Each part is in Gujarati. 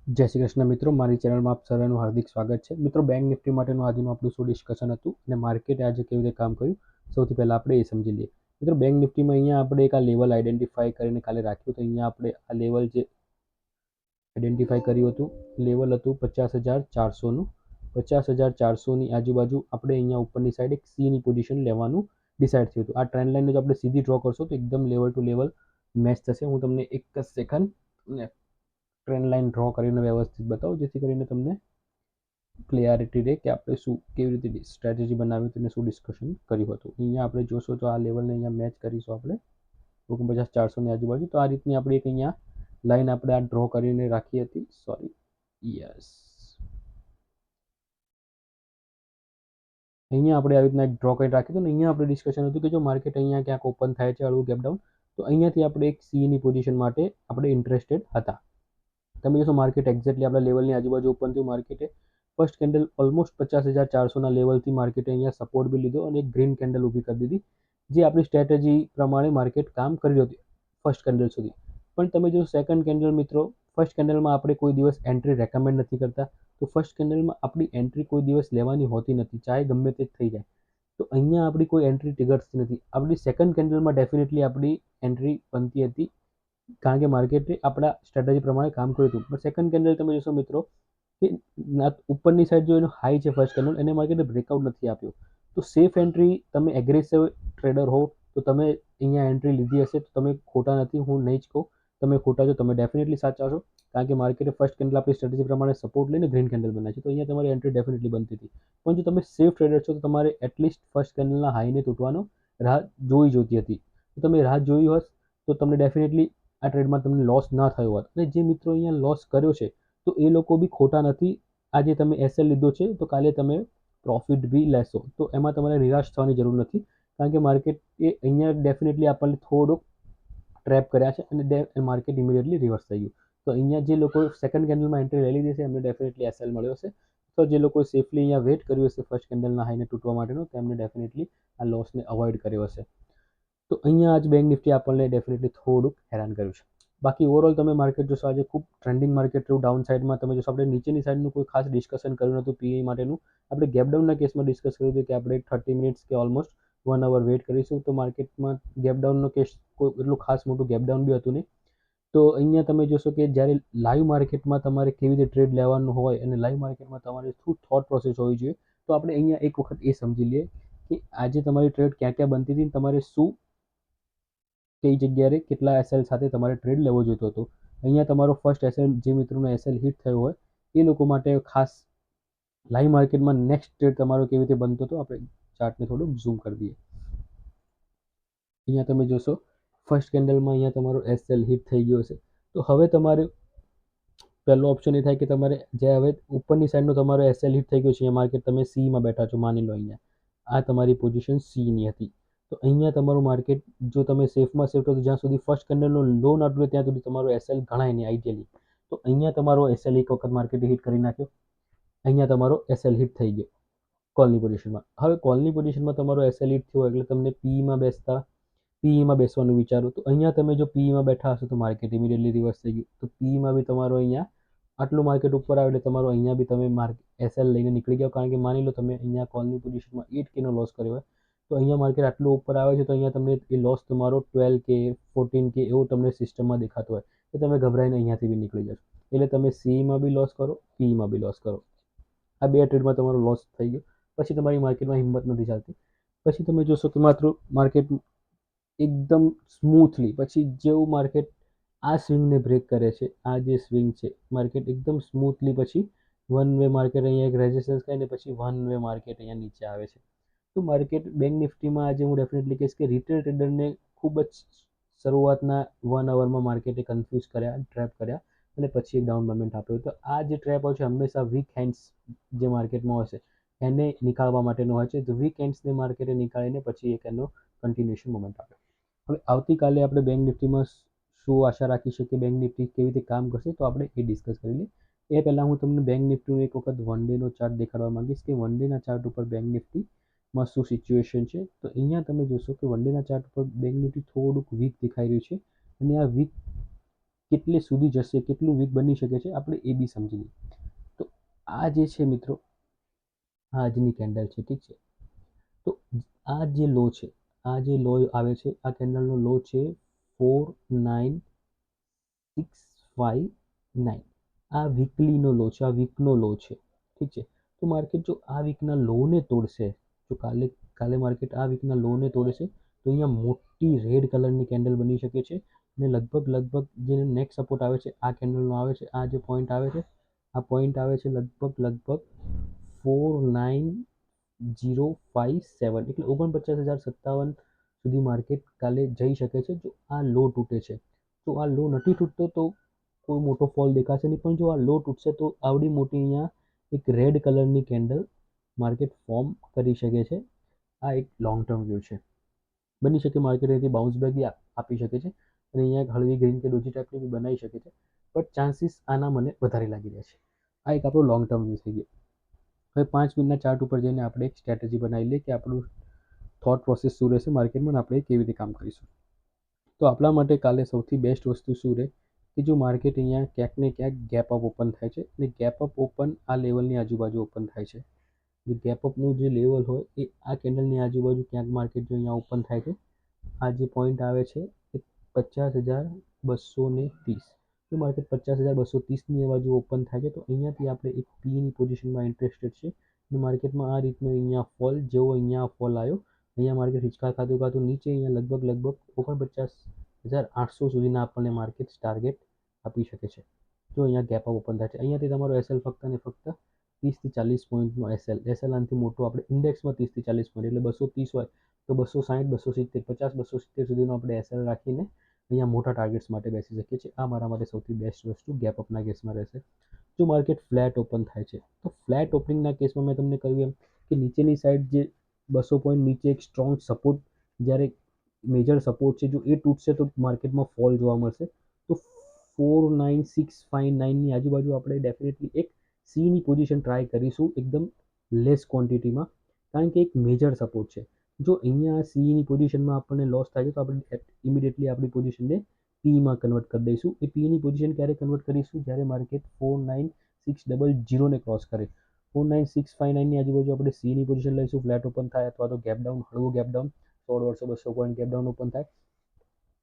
જય શ્રી કૃષ્ણ મિત્રો, મારી ચેનલમાં આપ સર્વેનું હાર્દિક સ્વાગત છે. મિત્રો, બેંક નિફ્ટી માટેનું આજનું આપણું શું ડિસ્કશન હતું અને માર્કેટે આજે કેવી રીતે કામ કર્યું, સૌથી પહેલાં આપણે એ સમજી લઈએ. મિત્રો, બેંક નિફ્ટીમાં અહીંયા આપણે એક આ લેવલ આઈડેન્ટિફાઈ કરીને કાલે રાખ્યું. તો અહીંયા આપણે આ લેવલ જે આઈડેન્ટિફાઈ કર્યું હતું, લેવલ હતું 50,400નું. 50,400ની આજુબાજુ આપણે અહીંયા ઉપરની સાઈડ એક સીની પોઝિશન લેવાનું ડિસાઇડ થયું હતું. આ ટ્રેન્ડ લાઇનને જો આપણે સીધી ડ્રો કરશો તો એકદમ લેવલ ટુ લેવલ મેચ થશે. હું તમને એક જ સેકન્ડ ટ્રેન્ડ લાઇન ડ્રો કરીને વ્યવસ્થિત બતાવો, જેથી કરીને તમને ક્લિયરિટી રહે કે આપણે શું કેવી રીતે સ્ટ્રેટેજી બનાવી હતી અને શું ડિસ્કશન કર્યું હતું. અહીંયા આપણે જોશો તો આ લેવલને અહીંયા મેચ કરીશું આપણે 49,400ની આજુબાજુ. તો આ રીતની આપણી એક અહીંયા લાઈન આપણે આ ડ્રો કરીને રાખી હતી. યસ, અહીંયા આપણે આવી રીતના એક ડ્રો કરી રાખી હતું. અહીંયા આપણે ડિસ્કશન હતું કે જો માર્કેટ અહીંયા ક્યાંક ઓપન થાય છે હળવું ગેપ ડાઉન, તો અહીંયાથી આપણે એક સીની પોઝિશન માટે આપણે ઇન્ટરેસ્ટેડ હતા. તમે જોશો માર્કેટ એક્ઝેક્ટલી આપણા લેવલની આજુબાજુ ઓપન થયું. માર્કેટે ફર્સ્ટ કેન્ડલ ઓલમોસ્ટ 50,400ના લેવલથી માર્કેટે અહીંયા સપોર્ટ બી લીધો અને એક ગ્રીન કેન્ડલ ઊભી કરી દીધી, જે આપણી સ્ટ્રેટેજી પ્રમાણે માર્કેટ કામ કરી હતી ફર્સ્ટ કેન્ડલ સુધી. પણ તમે જો સેકન્ડ કેન્ડલ મિત્રો, ફર્સ્ટ કેન્ડલમાં આપણે કોઈ દિવસ એન્ટ્રી રેકમેન્ડ નથી કરતા. તો ફર્સ્ટ કેન્ડલમાં આપણી એન્ટ્રી કોઈ દિવસ લેવાની હોતી નથી, ચાહે ગમે તે થઈ જાય. તો અહીંયા આપણી કોઈ એન્ટ્રી ટ્રિગર્સથી નથી. આપણી સેકન્ડ કેન્ડલમાં ડેફિનેટલી આપણી એન્ટ્રી બનતી હતી, કારણ કે માર્કેટે આપણા સ્ટ્રેટેજી પ્રમાણે કામ કર્યું હતું. પણ સેકન્ડ કેન્ડલ તમે જોશો મિત્રો કે ઉપરની સાઈડ જો એનો હાઈ છે ફર્સ્ટ કેન્ડલ, એને માર્કેટે બ્રેકઆઉટ નથી આપ્યો. તો સેફ એન્ટ્રી, તમે એગ્રેસિવ ટ્રેડર હો તો તમે અહીંયા એન્ટ્રી લીધી હશે તો તમે ખોટા નથી. હું નહીં જ કહું તમે ખોટા છો, તમે ડેફિનેટલી સાચા છો, કારણ કે માર્કેટે ફર્સ્ટ કેન્ડલ આપણી સ્ટ્રેટેજી પ્રમાણે સપોર્ટ લઈને ગ્રીન કેન્ડલ બનાવી છે. તો અહીંયા તમારી એન્ટ્રી ડેફિનેટલી બનતી હતી. પણ જો તમે સેફ ટ્રેડર છો તો તમારે એટલીસ્ટ ફર્સ્ટ કેન્ડલના હાઈને તૂટવાનો રાહ જોતી હતી. તો તમે રાહ જોઈ હોત તો તમને ડેફિનેટલી આ ટ્રેડમાં તમને લોસ ના થયો હોત. અને જે મિત્રો અહીંયા લોસ કર્યો છે તો એ લોકો બી ખોટા નથી. આજે તમે એસએલ લીધો છે તો કાલે તમે પ્રોફિટ બી લેશો, તો એમાં તમારે નિરાશ થવાની જરૂર નથી, કારણ કે માર્કેટ એ અહીંયા ડેફિનેટલી આપણને થોડુંક ટ્રેપ કર્યા છે અને માર્કેટ ઇમિડિયેટલી રિવર્સ થઈ ગયું. તો અહીંયા જે લોકો સેકન્ડ કેન્ડલમાં એન્ટ્રી લઈ લીધી છે એમને ડેફિનેટલી એસએલ મળ્યો છે. તો જે લોકો સેફલી અહીંયા વેટ કર્યું હશે ફર્સ્ટ કેન્ડલના હાઈને તૂટવા માટેનો, તેમને ડેફિનેટલી આ લોસને અવોઇડ કર્યો હશે. તો અહીંયા આજ બેંક નિફ્ટી આપણને ડેફિનેટલી થોડુંક હેરાન કર્યું છે. બાકી ઓવરઓલ તમે માર્કેટ જોશો, આજે ખૂબ ટ્રેન્ડિંગ માર્કેટ રહ્યું. ડાઉન સાઇડમાં તમે જોશો, આપણે નીચેની સાઇડનું કોઈ ખાસ ડિસ્કશન કર્યું નહોતું પીઈ માટેનું. આપણે ગેપ ડાઉનના કેસમાં ડિસ્કસ કર્યું હતું કે આપણે 30 મિનિટ્સ કે ઓલમોસ્ટ 1 અવર વેટ કરીશું. તો માર્કેટમાં ગેપ ડાઉનનો કેસ કોઈ એટલું ખાસ મોટું ગેપ ડાઉન બી હતું નહીં. તો અહીંયા તમે જોશો કે જ્યારે લાઈવ માર્કેટમાં તમારે કેવી રીતે ટ્રેડ લેવાનું હોય અને લાઈવ માર્કેટમાં તમારે શું થોટ પ્રોસેસ હોવી જોઈએ, તો આપણે અહીંયા એક વખત એ સમજી લઈએ કે આજે તમારી ટ્રેડ ક્યાં ક્યાં બનતી હતી, તમારે શું કઈ જગ્યાએ કેટલા એસએલ સાથે તમારે ટ્રેડ લેવો જોઈતો હતો. અહીંયા તમારો ફર્સ્ટ એસએલ, જે મિત્રોનો એસએલ હિટ થયો હોય એ લોકો માટે ખાસ લાઈવ માર્કેટમાં નેક્સ્ટ ટ્રેડ તમારો કેવી રીતે બનતો હતો, આપણે ચાર્ટને થોડુંક ઝૂમ કરી દઈએ. અહીંયા તમે જોશો ફર્સ્ટ કેન્ડલમાં અહીંયા તમારો એસએલ હિટ થઈ ગયો છે. તો હવે તમારે પહેલો ઓપ્શન એ થાય કે તમારે જે હવે ઉપરની સાઈડનો તમારો એસએલ હિટ થઈ ગયો છે, અહીંયા માર્કેટ તમે સીમાં બેઠા છો, માની લો અહીંયા આ તમારી પોઝિશન સીની હતી. તો અહીંયા તમારું માર્કેટ જો તમે સેફમાં સેફ તો જ્યાં સુધી ફર્સ્ટ કેન્ડલનો લો ના તૂટે ત્યાં સુધી તમારો એસએલ ગણાય નહીં આઈડિયલી. તો અહીંયા તમારો એસએલ એક વખત માર્કેટે હિટ કરી નાખ્યો. અહીંયા તમારો એસએલ હિટ થઈ ગયો કોલની પોઝિશનમાં. હવે કોલની પોઝિશનમાં તમારો એસએલ હિટ થયો એટલે તમને પીઈમાં બેસવાનું વિચારો. તો અહીંયા તમે જો પીઈમાં બેઠા હશો તો માર્કેટ ઇમિડિયેટલી રિવર્સ થઈ ગયું. તો પીઈમાં બી તમારો અહીંયા આટલું માર્કેટ ઉપર આવે એટલે તમારો અહીંયા બી તમે એસએલ લઈને નીકળી જાઓ, કારણ કે માની લો તમે અહીંયા કોલની પોઝિશનમાં 8K નો લોસ કર્યો હોય, તો અહીંયા માર્કેટ આટલું ઉપર આવે છે તો અહીંયા તમને એ લોસ તમારો 12K 14K એવું તમને સિસ્ટમમાં દેખાતું હોય કે તમે ગભરાઈને અહીંયાથી બી નીકળી જશો. એટલે તમે સીમાં બી લોસ કરો, પીમાં બી લોસ કરો. આ બે ટ્રેડમાં તમારો લોસ થઈ ગયો. પછી તમારી માર્કેટમાં હિંમત નથી ચાલતી. પછી તમે જોશો કે માત્ર માર્કેટ એકદમ સ્મૂથલી પછી જેવું માર્કેટ આ સ્વિંગને બ્રેક કરે છે, આ જે સ્વિંગ છે માર્કેટ એકદમ સ્મૂથલી પછી વન વે માર્કેટ અહીંયા એક રેઝિસ્ટન્સ કરીને પછી વન વે માર્કેટ અહીંયા નીચે આવે છે. તો માર્કેટ બેંક નિફ્ટીમાં આજે હું ડેફિનેટલી કહીશ કે રિટેલ ટ્રેડરને ખૂબ જ શરૂઆતના 1 અવરમાં માર્કેટે કન્ફ્યુઝ કર્યા, ટ્રેપ કર્યા અને પછી એક ડાઉન મોમેન્ટ આપ્યો. તો આ જે ટ્રેપ હોય છે હંમેશા વીક હેન્ડ્સ જે માર્કેટમાં હોય છે એને નીકાળવા માટેનો હોય છે. તો વીક હેન્ડ્સને માર્કેટે નીકાળીને પછી એક એનો કન્ટિન્યુએશન મોમેન્ટ આપ્યો. હવે આવતીકાલે આપણે બેંક નિફ્ટીમાં શું આશા રાખી શકીએ, બેંક નિફ્ટી કેવી રીતે કામ કરશે, તો આપણે એ ડિસ્કસ કરી લઈએ. એ પહેલાં હું તમને બેંક નિફ્ટીનો એક વખત વન ડેનો ચાર્ટ દેખાડવા માંગીશ કે વન ડેના ચાર્ટ ઉપર બેંક નિફ્ટીમાં શું સિચ્યુએશન છે. તો અહીંયા તમે જોશો કે વન ડેના ચાર્ટ ઉપર બેંક નિફ્ટી થોડુંક વીક દેખાઈ રહ્યું છે અને આ વીક કેટલે સુધી જશે, કેટલું વીક બની શકે છે, આપણે એ બી સમજી લઈએ. તો આ જે છે મિત્રો આજની કેન્ડલ છે, ઠીક છે. તો આ જે લો છે, આ જે લો આવે છે, આ કેન્ડલનો લો છે 49659. આ વીકલીનો લો છે, આ વીકનો લો છે, ઠીક છે. તો માર્કેટ જો આ વીકના લોને તોડશે, જો કાલે માર્કેટ આ વીકના લોને તોડશે તો અહીંયા મોટી રેડ કલરની કેન્ડલ બની શકે છે અને લગભગ જે નેક્સ્ટ સપોર્ટ આવે છે આ કેન્ડલનો આવે છે, આ જે પોઈન્ટ આવે છે, આ પોઈન્ટ આવે છે લગભગ 49057, એટલે 49,057 સુધી માર્કેટ કાલે જઈ શકે છે જો આ લો તૂટે છે. તો આ લો નથી તૂટતો તો કોઈ મોટો ફોલ દેખાશે નહીં, પણ જો આ લો તૂટશે તો આવડી મોટી અહીંયા એક રેડ કલરની કેન્ડલ માર્કેટ ફોર્મ કરી શકે છે. આ એક લોંગ ટર્મ વ્યૂ છે. બની શકે માર્કેટ અહીંથી બાઉન્સ બેક બી આપી શકે છે અને અહીંયા એક હળવી ગ્રીન કે ડોજી ટાઈપની બી બનાવી શકે છે, બટ ચાન્સીસ આના મને વધારે લાગી રહ્યા છે. આ એક આપણો લોંગ ટર્મ વ્યૂ થઈ ગયો. હવે 5 મિનિટના ચાર્ટ ઉપર જઈને આપણે એક સ્ટ્રેટેજી બનાવી લઈએ કે આપણું થોટ પ્રોસેસ શું રહેશે માર્કેટમાં અને આપણે કેવી રીતે કામ કરીશું. તો આપણા માટે કાલે સૌથી બેસ્ટ વસ્તુ શું રહે કે જો માર્કેટ અહીંયા ક્યાંક ને ક્યાંક ગેપ અપ ઓપન થાય છે અને ગેપ અપ ઓપન આ લેવલની આજુબાજુ ઓપન થાય છે. જે ગેપ અપનું જે લેવલ હોય એ આ કેન્ડલની આજુબાજુ ક્યાંક માર્કેટ જો અહીંયા ઓપન થાય છે, આ જે પોઈન્ટ આવે છે એ 50,230. જો માર્કેટ 50,230ની બાજુ ઓપન થાય છે તો અહીંયાથી આપણે એક પીની પોઝિશનમાં ઇન્ટરેસ્ટેડ છે અને માર્કેટમાં આ રીતનો અહીંયા ફોલ, જેવો અહીંયા ફોલ આવ્યો, અહીંયા માર્કેટ હિંચકા ખાતું નીચે અહીંયા લગભગ 49,800 સુધીના આપણને માર્કેટ ટાર્ગેટ આપી શકે છે જો અહીંયા ગેપ અપ ઓપન થાય છે. અહીંયાથી તમારો એસએલ ફક્ત ને ફક્ત 30 થી 40 પોઈન્ટનો એસએલ આનાથી મોટો આપણે ઇન્ડેક્સમાં 30 થી 40 પોઈન્ટ એટલે 230 હોય તો 260, 270, 50, 270 સુધીનો આપણે એસએલ રાખીને અહીંયા મોટા ટાર્ગેટ્સ માટે બેસી શકીએ છીએ. આ મારા માટે સૌથી બેસ્ટ વસ્તુ ગેપ અપના કેસમાં રહેશે. જો માર્કેટ ફ્લેટ ઓપન થાય છે તો ફ્લેટ ઓપનિંગના કેસમાં મેં તમને કહ્યું એમ કે નીચેની સાઈડ જે 200 પોઈન્ટ નીચે એક સ્ટ્રોંગ સપોર્ટ, જ્યારે મેજર સપોર્ટ છે, જો એ તૂટશે તો માર્કેટમાં ફોલ જોવા મળશે. તો 49659ની આજુબાજુ આપણે ડેફિનેટલી એક સીની પોઝિશન ટ્રાય કરીશું એકદમ લેસ ક્વોન્ટિટીમાં, કારણ કે એક મેજર સપોર્ટ છે. જો અહીંયા સીની પોઝિશનમાં આપણને લોસ થાય છે તો આપણે ઇમિડિયેટલી આપણી પોઝિશનને પીમાં કન્વર્ટ કરી દઈશું. એ પીની પોઝિશન ક્યારે કન્વર્ટ કરીશું? જ્યારે માર્કેટ 49600ને ક્રોસ કરે. 49659ની આજુબાજુ આપણે સીની પોઝિશન લઈશું, ફ્લેટ ઓપન થાય અથવા તો ગેપ ડાઉન, હળવો gap down, 100, 200, 200 point gap down open થાય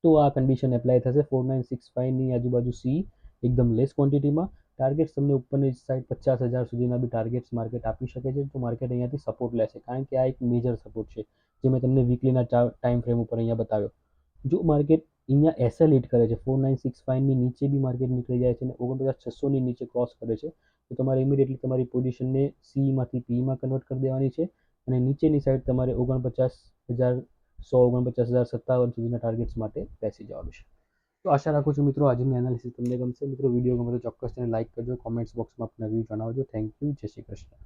તો આ કન્ડિશન એપ્લાય થશે. 4965ની આજુબાજુ સી એકદમ લેસ ક્વોન્ટિટીમાં. ટાર્ગેટ્સ તમને ઉપરની સાઈડ 50,000 સુધીના બી ટાર્ગેટ્સ માર્કેટ આપી શકે છે. તો માર્કેટ અહીંયાથી સપોર્ટ લેશે, કારણ કે આ એક મેજર સપોર્ટ છે જે મેં તમને વીકલીના ટાઈમ ફ્રેમ ઉપર અહીંયા બતાવ્યો. જો માર્કેટ અહીંયા એસએલ હિટ કરે છે, 4965ની નીચે બી માર્કેટ નીકળી જાય છે અને 49,600ની નીચે ક્રોસ કરે છે તો તમારે ઇમિડિયેટલી તમારી પોઝિશનને સીમાંથી પીમાં કન્વર્ટ કરી દેવાની છે અને નીચેની સાઈડ તમારે 49,100, 49,057 સુધીના ટાર્ગેટ્સ માટે બેસી જવાનું છે. તો આશા રાખું છું મિત્રો આજનું એનાલિસિસ તમને ગમશે. મિત્રો વિડીયો ગમે તો ચોક્કસ તેને લાઇક કરજો, કોમેન્ટ્સ બોક્સમાં આપના વ્યૂ જણાવજો. Thank you. જય શ્રી કૃષ્ણ.